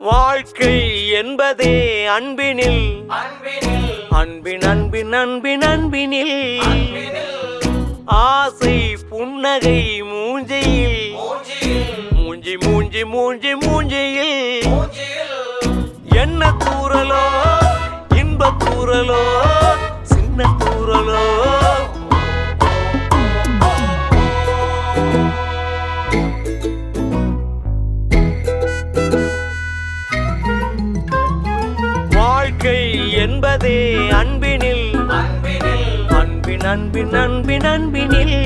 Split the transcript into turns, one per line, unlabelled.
வாழ்க்கை என்பதே அன்பினில் அன்பின் அன்பின் அன்பின் அன்பினில் ஆசை புன்னகை மூஞ்சியில் மூஞ்சி மூஞ்சி மூஞ்சி மூஞ்சியில் என்ன தூரலோ இன்ப தூரலோ சின்ன தூரலோ வாழ்க்கை என்பதே அன்பினில் அன்பின் அன்பின் அன்பின் அன்பினில்